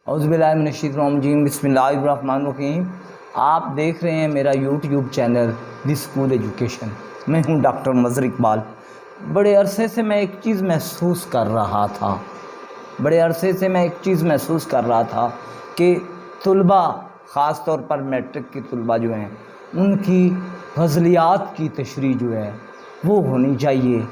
اعوذ باللہ من الشیطان الرجیم، بسم اللہ الرحمن الرحیم۔ آپ دیکھ رہے ہیں میرا YouTube channel the school education. میں ہوں ڈاکٹر مظہر اقبال۔ بڑے عرصے سے میں ایک چیز محسوس کر رہا تھا کہ طلباء، خاص طور پر میٹرک کے طلباء جو ہیں، ان کی غزلیات کی تشریح جو ہے وہ ہونی چاہیے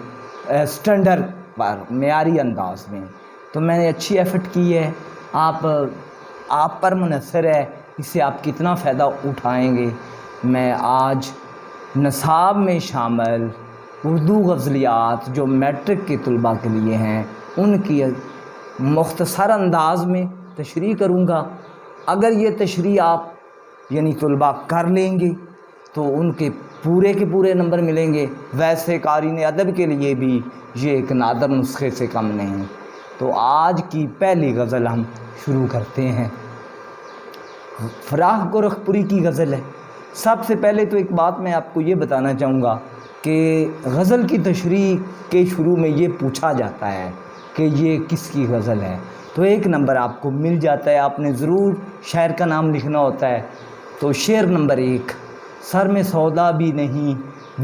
اسٹینڈرڈ پر، معیاری انداز میں۔ تو میں نے اچھی ایفرٹ کی ہے، آپ پر منحصر ہے اس سے آپ کتنا فائدہ اٹھائیں گے۔ میں آج نصاب میں شامل اردو غزلیات جو میٹرک کے طلباء کے لیے ہیں ان کی مختصر انداز میں تشریح کروں گا۔ اگر یہ تشریح آپ طلباء کر لیں گے تو ان کے پورے نمبر ملیں گے۔ ویسے قارئین ادب کے لیے بھی یہ ایک نادر نسخے سے کم نہیں۔ تو آج کی پہلی غزل ہم شروع کرتے ہیں۔ فراق گورکھپوری کی غزل ہے۔ سب سے پہلے تو ایک بات میں آپ کو یہ بتانا چاہوں گا کہ غزل کی تشریح کے شروع میں یہ پوچھا جاتا ہے کہ یہ کس کی غزل ہے، تو ایک نمبر آپ کو مل جاتا ہے۔ آپ نے ضرور شاعر کا نام لکھنا ہوتا ہے۔ تو شعر نمبر 1: سر میں سودا بھی نہیں،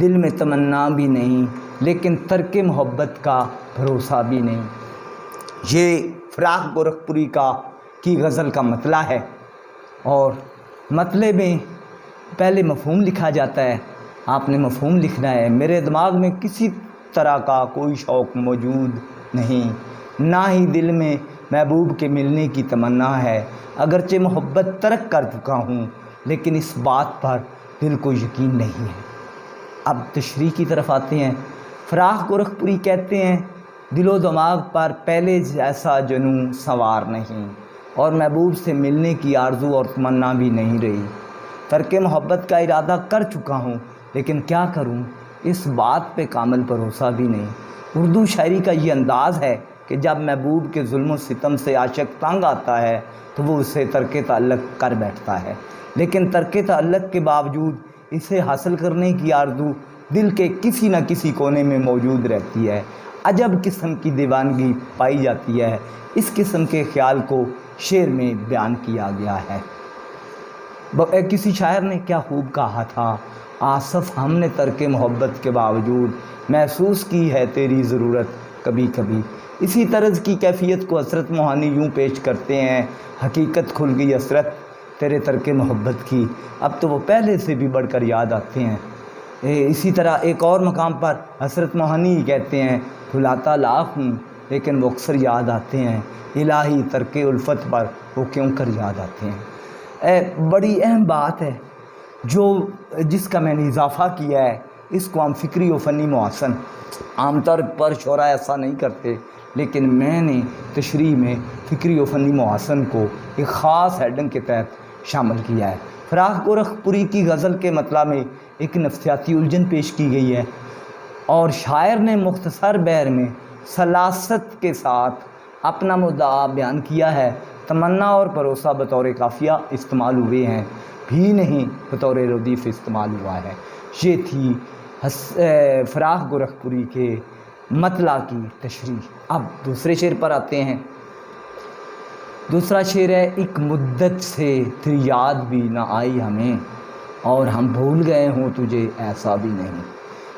دل میں تمنا بھی نہیں، لیکن ترک محبت کا بھروسہ بھی نہیں۔ یہ فراق گورکھپوری کی غزل کا مطلع ہے، اور مطلع میں پہلے مفہوم لکھا جاتا ہے۔ آپ نے مفہوم لکھنا ہے: میرے دماغ میں کسی طرح کا کوئی شوق موجود نہیں، نہ ہی دل میں محبوب کے ملنے کی تمنا ہے، اگرچہ محبت ترک کر چکا ہوں لیکن اس بات پر دل کو یقین نہیں ہے۔ اب تشریح کی طرف آتے ہیں۔ فراق گورکھپوری کہتے ہیں: دل و دماغ پر پہلے جیسا جنوں سوار نہیں، اور محبوب سے ملنے کی آرزو اور تمنا بھی نہیں رہی۔ ترک محبت کا ارادہ کر چکا ہوں لیکن کیا کروں، اس بات پہ کامل بھروسہ بھی نہیں۔ اردو شاعری کا یہ انداز ہے کہ جب محبوب کے ظلم و ستم سے عاشق تنگ آتا ہے تو وہ اسے ترک تعلق کر بیٹھتا ہے، لیکن ترک تعلق کے باوجود اسے حاصل کرنے کی آرزو دل کے کسی نہ کسی کونے میں موجود رہتی ہے۔ عجب قسم کی دیوانگی پائی جاتی ہے۔ اس قسم کے خیال کو شعر میں بیان کیا گیا ہے۔ کسی شاعر نے کیا خوب کہا تھا: آصف، ہم نے ترک محبت کے باوجود محسوس کی ہے تیری ضرورت کبھی کبھی۔ اسی طرز کی کیفیت کو حسرت موہانی یوں پیش کرتے ہیں: حقیقت کھل گئی حسرت تیرے ترک محبت کی، اب تو وہ پہلے سے بھی بڑھ کر یاد آتے ہیں۔ اسی طرح ایک اور مقام پر حسرت موہانی کہتے ہیں: بھلاتا لاکھ ہوں لیکن وہ اکثر یاد آتے ہیں، الہی ترک الفت پر وہ کیوں کر یاد آتے ہیں۔ بڑی اہم بات ہے جس کا میں نے اضافہ کیا ہے، اس کو ہم فکری و فنی محاسن، عام طور پر شعراء ایسا نہیں کرتے، لیکن میں نے تشریح میں فکری و فنی محاسن کو ایک خاص ہیڈنگ کے تحت شامل کیا ہے۔ فراق گورکھپوری کی غزل کے مطلع میں ایک نفسیاتی الجھن پیش کی گئی ہے، اور شاعر نے مختصر بحر میں سلاست کے ساتھ اپنا مدعا بیان کیا ہے۔ تمنا اور بھروسہ بطور قافیہ استعمال ہوئے ہیں، بھی نہیں بطور ردیف استعمال ہوا ہے۔ یہ تھی فراق گورکھپوری کے مطلع کی تشریح۔ اب دوسرے شعر پر آتے ہیں۔ دوسرا شعر ہے: ایک مدت سے تیری یاد بھی نہ آئی ہمیں، اور ہم بھول گئے ہوں تجھے ایسا بھی نہیں۔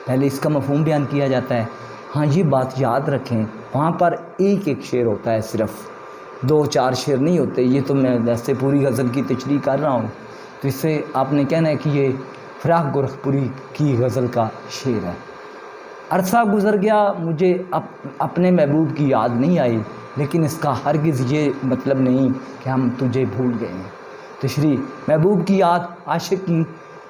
پہلے اس کا مفہوم بیان کیا جاتا ہے۔ ہاں، یہ بات یاد رکھیں، وہاں پر ایک شعر ہوتا ہے، صرف 2-4 شعر نہیں ہوتے۔ یہ تو میں ویسے پوری غزل کی تشریح کر رہا ہوں، تو اس سے آپ نے کہنا ہے کہ یہ فراق گورکھپوری کی غزل کا شعر ہے۔ عرصہ گزر گیا، مجھے اپنے محبوب کی یاد نہیں آئی، لیکن اس کا ہرگز یہ مطلب نہیں کہ ہم تجھے بھول گئے ہیں۔ تشریح: محبوب کی یاد عاشق کی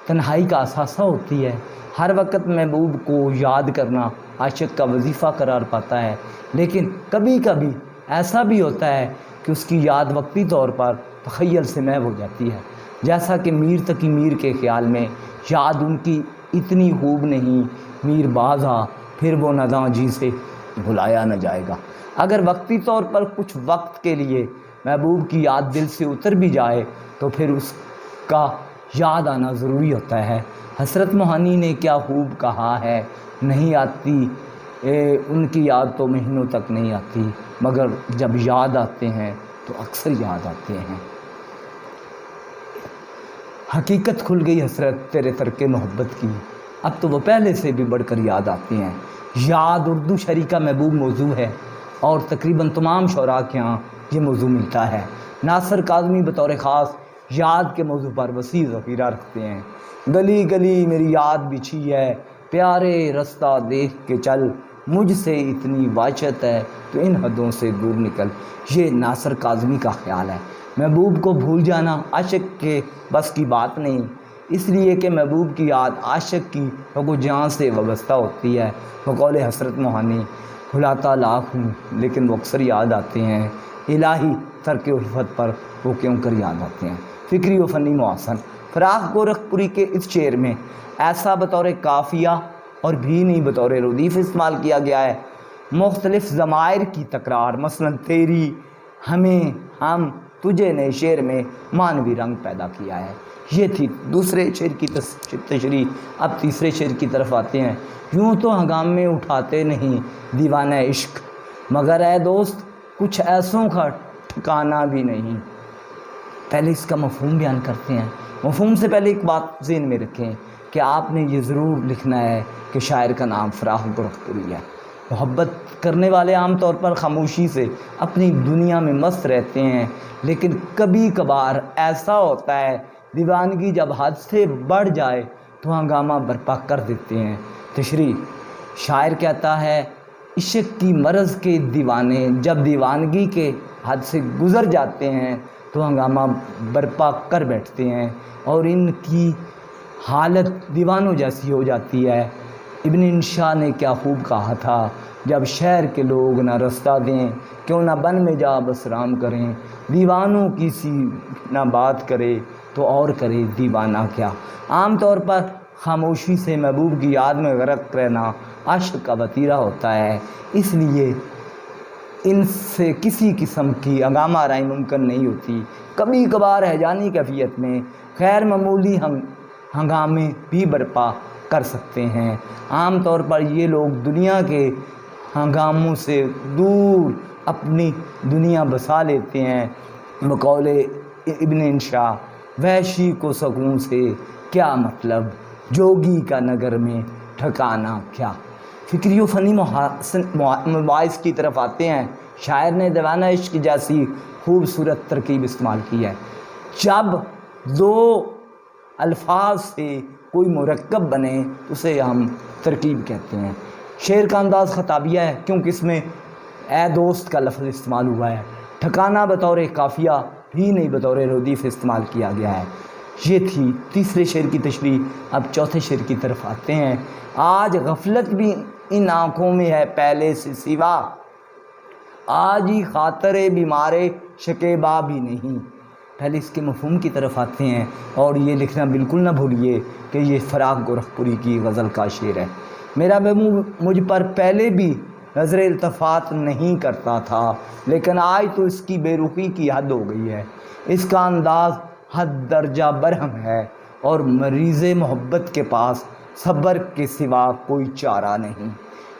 تنہائی کا اثاثہ ہوتی ہے۔ ہر وقت محبوب کو یاد کرنا عاشق کا وظیفہ قرار پاتا ہے، لیکن کبھی کبھی ایسا بھی ہوتا ہے کہ اس کی یاد وقتی طور پر تخیل سے محو ہو جاتی ہے، جیسا کہ میر تقی میر کے خیال میں یاد ان کی اتنی خوب نہیں، میر باز آ پھر وہ نداں جی سے بھلایا نہ جائے گا۔ اگر وقتی طور پر کچھ وقت کے لیے محبوب کی یاد دل سے اتر بھی جائے تو پھر اس کا یاد آنا ضروری ہوتا ہے۔ حسرت موہانی نے کیا خوب کہا ہے: نہیں آتی ان کی یاد تو مہینوں تک نہیں آتی، مگر جب یاد آتے ہیں تو اکثر یاد آتے ہیں۔ حقیقت کھل گئی حسرت تیرے ترک محبت کی، اب تو وہ پہلے سے بھی بڑھ کر یاد آتے ہیں۔ یاد اردو شعری کا محبوب موضوع ہے اور تقریباً تمام شعراء کے ہاں یہ موضوع ملتا ہے۔ ناصر کاظمی بطور خاص یاد کے موضوع پر وسیع ذخیرہ رکھتے ہیں۔ گلی گلی میری یاد بچھی ہے، پیارے رستہ دیکھ کے چل، مجھ سے اتنی واچت ہے تو ان حدوں سے دور نکل۔ یہ ناصر کاظمی کا خیال ہے۔ محبوب کو بھول جانا عاشق کے بس کی بات نہیں، اس لیے کہ محبوب کی یاد عاشق کی رگ و جان سے وابستہ ہوتی ہے۔ بقول حسرت موہانی، بھلاتا لاکھ ہوں لیکن وہ اکثر یاد آتے ہیں، الہی ترک الفت پر وہ کیوں کر یاد آتے ہیں۔ فکری و فنی محسن، فراق گورکھپوری کے اس شعر میں ایسا بطور قافیہ اور بھی نہیں بطور ردیف استعمال کیا گیا ہے۔ مختلف ضمائر کی تکرار، مثلا تیری، ہمیں، ہم، تجھے نے شعر میں معنوی رنگ پیدا کیا ہے۔ یہ تھی دوسرے شعر کی تشریح۔ اب تیسرے شعر کی طرف آتے ہیں۔ یوں تو ہنگام میں اٹھاتے نہیں دیوانہ عشق، مگر اے دوست کچھ ایسوں کا ٹھکانہ بھی نہیں۔ پہلے اس کا مفہوم بیان کرتے ہیں۔ مفہوم سے پہلے ایک بات ذہن میں رکھیں کہ آپ نے یہ ضرور لکھنا ہے کہ شاعر کا نام فراق گورکھپوری ہے۔ محبت کرنے والے عام طور پر خاموشی سے اپنی دنیا میں مست رہتے ہیں، لیکن کبھی کبھار ایسا ہوتا ہے دیوانگی جب حد سے بڑھ جائے تو ہنگامہ برپا کر دیتے ہیں۔ تشریح، شاعر کہتا ہے عشق کی مرض کے دیوانے جب دیوانگی کے حد سے گزر جاتے ہیں تو ہنگامہ برپا کر بیٹھتے ہیں اور ان کی حالت دیوانوں جیسی ہو جاتی ہے۔ ابن انشا نے کیا خوب کہا تھا، جب شہر کے لوگ نہ رستہ دیں کیوں نہ بن میں جا بس رام کریں، دیوانوں کی سی نہ بات کرے تو اور کرے دیوانہ کیا۔ عام طور پر خاموشی سے محبوب کی یاد میں غرق رہنا عشق کا وتیرہ ہوتا ہے، اس لیے ان سے کسی قسم کی ہنگامہ آرائی ممکن نہیں ہوتی۔ کبھی کبھار ہیجانی کیفیت میں غیر معمولی ہنگامے بھی برپا کر سکتے ہیں۔ عام طور پر یہ لوگ دنیا کے ہنگاموں سے دور اپنی دنیا بسا لیتے ہیں۔ بقول ابن انشا، وحشی کو سکون سے کیا مطلب، جوگی کا نگر میں ٹھکانہ کیا۔ فکری و فنی مباحث کی طرف آتے ہیں۔ شاعر نے دیوانہ عشق جیسی خوبصورت ترکیب استعمال کی ہے۔ جب دو الفاظ سے کوئی مرکب بنے اسے ہم ترکیب کہتے ہیں۔ شعر کا انداز خطابیہ ہے کیونکہ اس میں اے دوست کا لفظ استعمال ہوا ہے۔ ٹھکانہ بطور قافیہ بھی نہیں بطور ردیف استعمال کیا گیا ہے۔ یہ تھی تیسرے شعر کی تشریح۔ اب چوتھے شعر کی طرف آتے ہیں۔ آج غفلت بھی ان آنکھوں میں ہے پہلے سے سوا، آج ہی خاطر بیمار شکیبا بھی نہیں۔ پہلے اس کے مفہوم کی طرف آتے ہیں اور یہ لکھنا بالکل نہ بھولیے کہ یہ فراق گورکھپوری کی غزل کا شعر ہے۔ میرا محبوب مجھ پر پہلے بھی نظر التفات نہیں کرتا تھا، لیکن آج تو اس کی بے رخی کی حد ہو گئی ہے۔ اس کا انداز حد درجہ برہم ہے اور مریض محبت کے پاس صبر کے سوا کوئی چارہ نہیں۔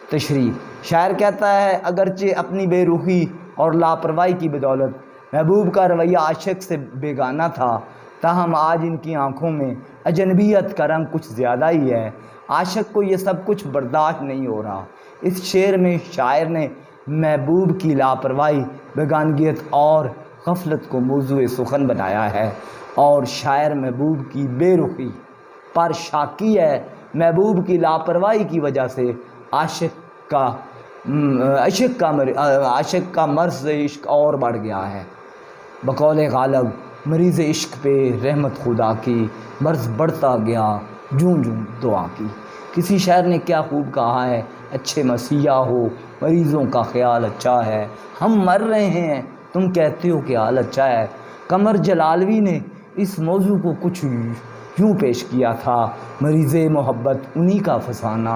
تشریح، شاعر کہتا ہے اگرچہ اپنی بے رخی اور لاپرواہی کی بدولت محبوب کا رویہ عاشق سے بیگانہ تھا، تاہم آج ان کی آنکھوں میں اجنبیت کا رنگ کچھ زیادہ ہی ہے۔ عاشق کو یہ سب کچھ برداشت نہیں ہو رہا۔ اس شعر میں شاعر نے محبوب کی لاپرواہی، بیگانگیت اور غفلت کو موضوع سخن بنایا ہے اور شاعر محبوب کی بے رخی پر شاکی ہے۔ محبوب کی لاپرواہی کی وجہ سے عاشق کا مرض عشق اور بڑھ گیا ہے۔ بقول غالب، مریض عشق پہ رحمت خدا کی، مرض بڑھتا گیا جوں جوں دعا کی۔ کسی شاعر نے کیا خوب کہا ہے، اچھے مسیحا ہو مریضوں کا خیال اچھا ہے، ہم مر رہے ہیں تم کہتے ہو کہ حال اچھا ہے۔ قمر جلالوی نے اس موضوع کو کچھ یوں پیش کیا تھا، مریض محبت انہی کا فسانہ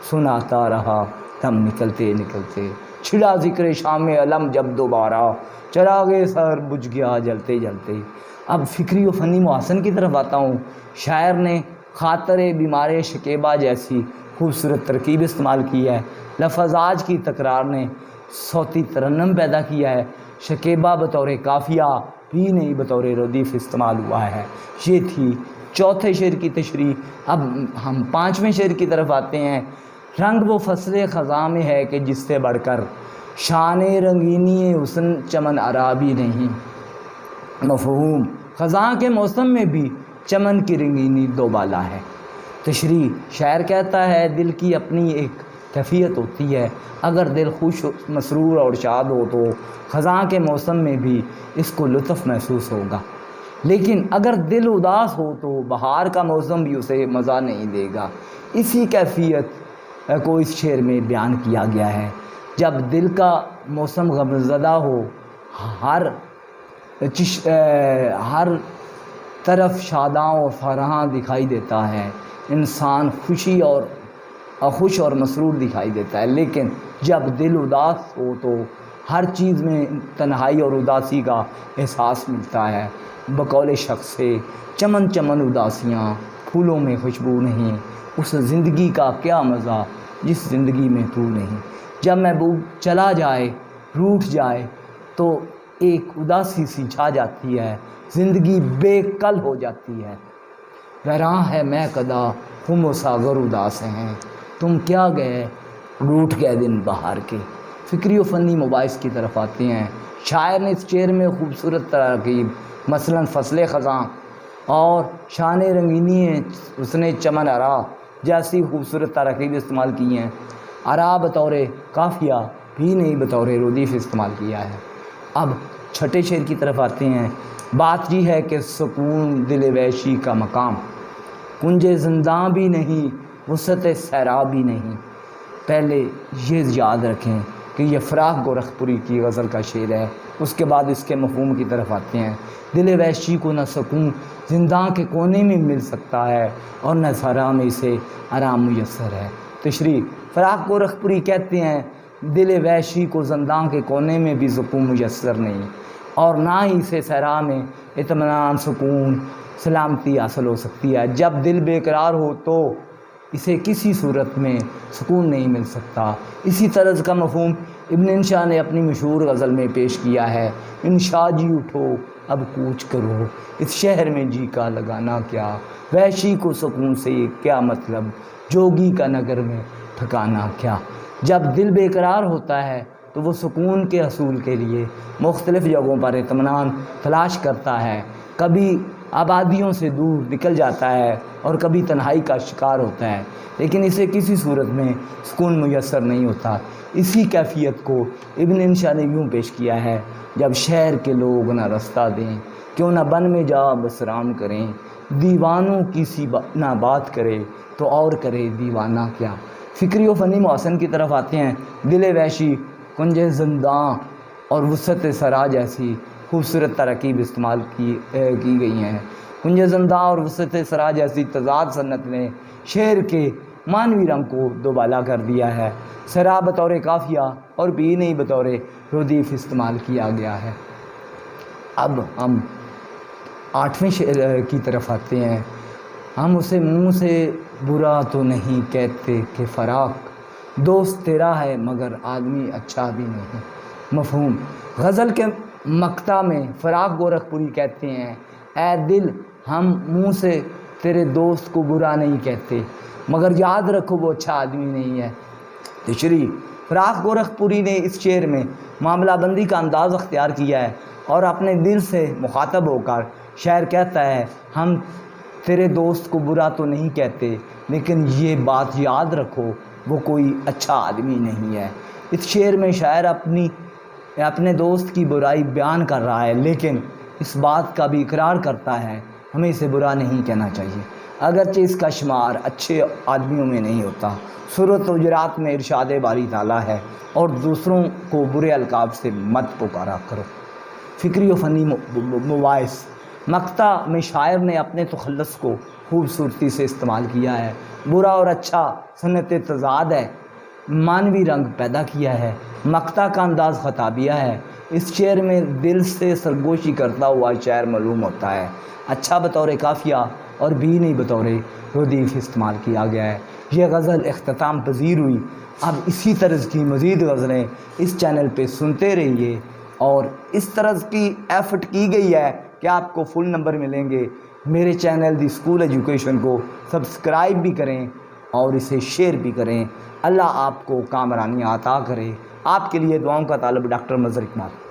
سناتا رہا دم نکلتے نکلتے، چھڑا ذکر شام علم جب دوبارہ، چراغ سر بجھ گیا جلتے جلتے۔ اب فکری و فنی محسن کی طرف آتا ہوں۔ شاعر نے خاطر بیمار شکیبہ جیسی خوبصورت ترکیب استعمال کی ہے۔ لفظ آج کی تکرار نے صوتی ترنم پیدا کیا ہے۔ شکیبہ بطور قافیہ بھی نہیں بطور ردیف استعمال ہوا ہے۔ یہ تھی چوتھے شعر کی تشریح۔ اب ہم پانچویں شعر کی طرف آتے ہیں۔ رنگ وہ فصل خزاں میں ہے کہ جس سے بڑھ کر شان رنگینی حسن چمن عرابی نہیں۔ مفہوم، خزاں کے موسم میں بھی چمن کی رنگینی دو بالا ہے۔ تشریح، شاعر کہتا ہے دل کی اپنی ایک کیفیت ہوتی ہے، اگر دل خوش مسرور اور شاد ہو تو خزاں کے موسم میں بھی اس کو لطف محسوس ہوگا، لیکن اگر دل اداس ہو تو بہار کا موسم بھی اسے مزہ نہیں دے گا۔ اسی کیفیت کو اس شعر میں بیان کیا گیا ہے۔ جب دل کا موسم غمزدہ ہو، ہر طرف شاداں اور فرحاں دکھائی دیتا ہے، انسان خوش اور مسرور دکھائی دیتا ہے، لیکن جب دل اداس ہو تو ہر چیز میں تنہائی اور اداسی کا احساس ملتا ہے۔ بقول شخص سے چمن چمن اداسیاں، پھولوں میں خوشبو نہیں، اس زندگی کا کیا مزہ جس زندگی میں تو نہیں۔ جب محبوب چلا جائے، روٹھ جائے تو ایک اداسی سی چھا جاتی ہے، زندگی بے کل ہو جاتی ہے۔ ویراں ہے میں کدا خم و ساغر اداس ہیں، تم کیا گئے روٹھ گئے دن بہار کے۔ فکری و فنی مباحث کی طرف آتے ہیں۔ شاعر نے اس شعر میں خوبصورت تراکیب مثلاً فصل خزاں اور شان رنگینی حسن چمن عرا جیسی خوبصورت تراکیب استعمال کی ہیں۔ عرا بطور قافیہ بھی نہیں بطور ردیف استعمال کیا ہے۔ اب چھٹے شعر کی طرف آتے ہیں۔ بات یہ ہے کہ سکون دل وحشی کا مقام، کنج زنداں بھی نہیں وسعت صحرا بھی نہیں۔ پہلے یہ یاد رکھیں کہ یہ فراق گورکھپوری کی غزل کا شعر ہے، اس کے بعد اس کے مفہوم کی طرف آتے ہیں۔ دل وحشی کو نہ سکون زنداں کے کونے میں مل سکتا ہے اور نہ صحرا میں اسے آرام میسر ہے۔ تشریح، فراق گورکھپوری کہتے ہیں دل وحشی کو زنداں کے کونے میں بھی سکون میسر نہیں، اور نہ ہی اسے صحرا میں اطمینان، سکون، سلامتی حاصل ہو سکتی ہے۔ جب دل بے قرار ہو تو اسے کسی صورت میں سکون نہیں مل سکتا۔ اسی طرز کا مفہوم ابن انشا نے اپنی مشہور غزل میں پیش کیا ہے۔ انشا جی اٹھو اب کوچ کرو، اس شہر میں جی کا لگانا کیا، وحشی کو سکون سے کیا مطلب، جوگی کا نگر میں ٹھکانا کیا۔ جب دل بے قرار ہوتا ہے تو وہ سکون کے حصول کے لیے مختلف جگہوں پر اطمینان تلاش کرتا ہے، کبھی آبادیوں سے دور نکل جاتا ہے اور کبھی تنہائی کا شکار ہوتا ہے، لیکن اسے کسی صورت میں سکون میسر نہیں ہوتا۔ اسی کیفیت کو ابن انشا نے یوں پیش کیا ہے: جب شہر کے لوگ نہ رستہ دیں، کیوں نہ بن میں جا بسرام کریں، دیوانوں کی سی نہ بات کرے تو اور کرے دیوانہ کیا۔ فکری و فنی محسن کی طرف آتے ہیں۔ دل وحشی، کنج زنداں اور وسعت صحرا جیسی خوبصورت تراکیب استعمال کی گئی ہیں۔ کنج زنداں اور وسعت صحرا جیسی تضاد صنعت نے شعر کے معنوی رنگ کو دوبالا کر دیا ہے۔ صحرا بطور قافیہ اور بھی نہیں بطور ردیف استعمال کیا گیا ہے۔ اب ہم آٹھویں شعر کی طرف آتے ہیں۔ ہم اسے منہ سے برا تو نہیں کہتے کہ فراق دوست تیرا ہے مگر آدمی اچھا بھی نہیں۔ مفہوم، غزل کے مقطع میں فراق گورکھپوری کہتے ہیں اے دل ہم منہ سے تیرے دوست کو برا نہیں کہتے مگر یاد رکھو وہ اچھا آدمی نہیں ہے۔ تشریح، فراق گورکھپوری نے اس شعر میں معاملہ بندی کا انداز اختیار کیا ہے اور اپنے دل سے مخاطب ہو کر شاعر کہتا ہے ہم تیرے دوست کو برا تو نہیں کہتے لیکن یہ بات یاد رکھو وہ کوئی اچھا آدمی نہیں ہے۔ اس شعر میں شاعر اپنے دوست کی برائی بیان کر رہا ہے، لیکن اس بات کا بھی اقرار کرتا ہے ہمیں اسے برا نہیں کہنا چاہیے، اگرچہ اس کا شمار اچھے آدمیوں میں نہیں ہوتا۔ سورۃ حجرات میں ارشاد باری تعالیٰ ہے اور دوسروں کو برے القاب سے مت پکارا کرو۔ فکری و فنی مباحث، مقطع میں شاعر نے اپنے تخلص کو خوبصورتی سے استعمال کیا ہے، برا اور اچھا صنعت تضاد ہے، معنوی رنگ پیدا کیا ہے، مقطع کا انداز خطابیہ ہے۔ اس شعر میں دل سے سرگوشی کرتا ہوا شعر معلوم ہوتا ہے، اچھا بطور قافیہ اور بھی نہیں بطور ردیف استعمال کیا گیا ہے۔ یہ غزل اختتام پذیر ہوئی۔ اب اسی طرز کی مزید غزلیں اس چینل پہ سنتے رہیے۔ اور اس طرح کی ایفٹ کی گئی ہے کہ آپ کو فل نمبر ملیں گے۔ میرے چینل دی اسکول ایجوکیشن کو سبسکرائب بھی کریں اور اسے شیئر بھی کریں۔ اللہ آپ کو کامرانی عطا کرے۔ آپ کے لیے دعاؤں کا طالب ڈاکٹر مظہر اقبال۔